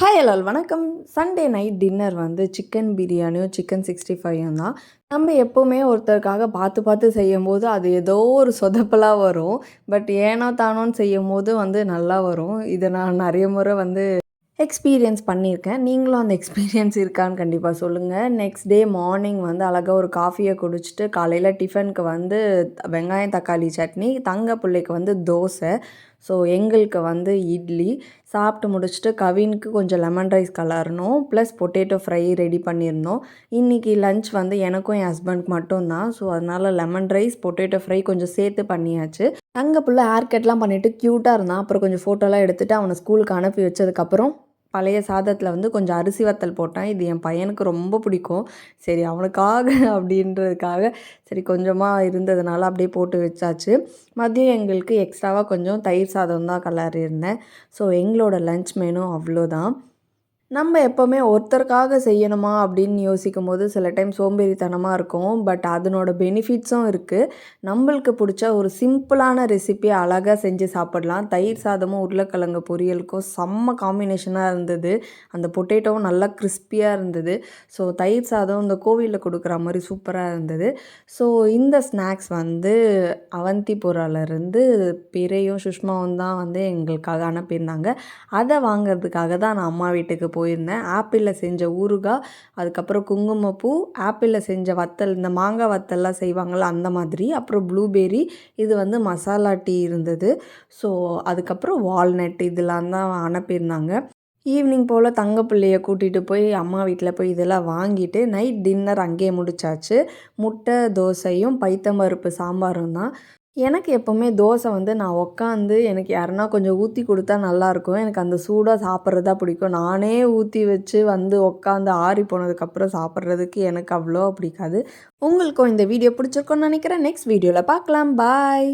Hi எல்லால் வணக்கம். Sunday night dinner வந்து chicken பிரியாணியும் சிக்கன் 65யும் தான். நம்ம எப்போவுமே ஒருத்தருக்காக பார்த்து பார்த்து செய்யும்போது அது ஏதோ ஒரு சொதப்பலாக வரும். பட் ஏனோ தானோன்னு செய்யும்போது வந்து நல்லா வரும். இதை நான் நிறைய முறை வந்து எக்ஸ்பீரியன்ஸ் பண்ணியிருக்கேன். நீங்களும் அந்த எக்ஸ்பீரியன்ஸ் இருக்கான்னு கண்டிப்பாக சொல்லுங்கள். நெக்ஸ்ட் டே மார்னிங் வந்து அழகாக ஒரு காஃபியை குடிச்சிட்டு காலையில் டிஃபனுக்கு வந்து வெங்காயம் தக்காளி சட்னி, தங்க பிள்ளைக்கு வந்து தோசை, ஸோ எங்களுக்கு வந்து இட்லி சாப்பிட்டு முடிச்சுட்டு கவினுக்கு கொஞ்சம் லெமன் ரைஸ் கலரணும், ப்ளஸ் பொட்டேட்டோ ஃப்ரை ரெடி பண்ணியிருந்தோம். இன்றைக்கி லன்ச் வந்து எனக்கும் என் ஹஸ்பண்ட்க்கு மட்டும்தான். ஸோ அதனால் லெமன் ரைஸ் பொட்டேட்டோ ஃப்ரை கொஞ்சம் சேர்த்து பண்ணியாச்சு. தங்க பிள்ளை ஹேர் கட்லாம் பண்ணிவிட்டு க்யூட்டாக இருந்தான். அப்புறம் கொஞ்சம் ஃபோட்டோலாம் எடுத்துகிட்டு அவனை ஸ்கூலுக்கு அனுப்பி வச்சதுக்கப்புறம் பழைய சாதத்தில் வந்து கொஞ்சம் அரிசி வத்தல் போட்டேன். இது என் பையனுக்கு ரொம்ப பிடிக்கும். சரி அவனுக்காக அப்படின்றதுக்காக சரி கொஞ்சமாக இருந்ததுனால அப்படியே போட்டு வச்சாச்சு. மதியம் எங்களுக்கு எக்ஸ்ட்ராவாக கொஞ்சம் தயிர் சாதம் தான் கிளறியிருந்தேன். ஸோ எங்களோட லன்ச் மெனு அவ்வளோதான். நம்ம எப்போவுமே ஒருத்தருக்காக செய்யணுமா அப்படின்னு யோசிக்கும்போது சில டைம் சோம்பேறித்தனமாக இருக்கும். பட் அதனோட பெனிஃபிட்ஸும் இருக்குது. நம்மளுக்கு பிடிச்ச ஒரு சிம்பிளான ரெசிபியை அழகாக செஞ்சு சாப்பிடலாம். தயிர் சாதமும் உருளைக்கிழங்கு பொரியலுக்கும் செம்ம காம்பினேஷனாக இருந்தது. அந்த பொட்டேட்டோவும் நல்லா கிறிஸ்பியாக இருந்தது. ஸோ தயிர் சாதம் இந்த கோவிலில் கொடுக்குற மாதிரி சூப்பராக இருந்தது. ஸோ இந்த ஸ்நாக்ஸ் வந்து அவந்திபுராலேருந்து பிறையும் சுஷ்மாவும் தான் வந்து எங்களுக்காக அனுப்பியிருந்தாங்க. அதை வாங்கிறதுக்காக தான் நான் அம்மா வீட்டுக்கு போயிருந்தேன். ஆப்பிளில் செஞ்ச ஊறுகாய், அதுக்கப்புறம் குங்குமப்பூ, ஆப்பிளில் செஞ்ச வத்தல், இந்த மாங்காய் வத்தல்லாம் செய்வாங்கள்ல அந்த மாதிரி, அப்புறம் ப்ளூபெர்ரி, இது வந்து மசாலா டீ இருந்தது. ஸோ அதுக்கப்புறம் வால்நட் இதெல்லாம் தான் அனுப்பியிருந்தாங்க. ஈவினிங் போல் தங்க பிள்ளைய கூட்டிகிட்டு போய் அம்மா வீட்டில் போய் இதெல்லாம் வாங்கிட்டு நைட் டின்னர் அங்கேயே முடிச்சாச்சு. முட்டை தோசையும் பைத்தம்பருப்பு சாம்பாரும் தான். எனக்கு எப்போவுமே தோசை வந்து நான் உக்காந்து எனக்கு யாருன்னா கொஞ்சம் ஊற்றி கொடுத்தா நல்லாயிருக்கும். எனக்கு அந்த சூடாக சாப்பிட்றது தான் பிடிக்கும். நானே ஊற்றி வச்சு வந்து உக்காந்து ஆறி போனதுக்கப்புறம் சாப்பிட்றதுக்கு எனக்கு அவ்வளோ பிடிக்காது. உங்களுக்கும் இந்த வீடியோ பிடிச்சிருக்கோன்னு நினைக்கிறேன். நெக்ஸ்ட் வீடியோவில் பார்க்கலாம். பாய்.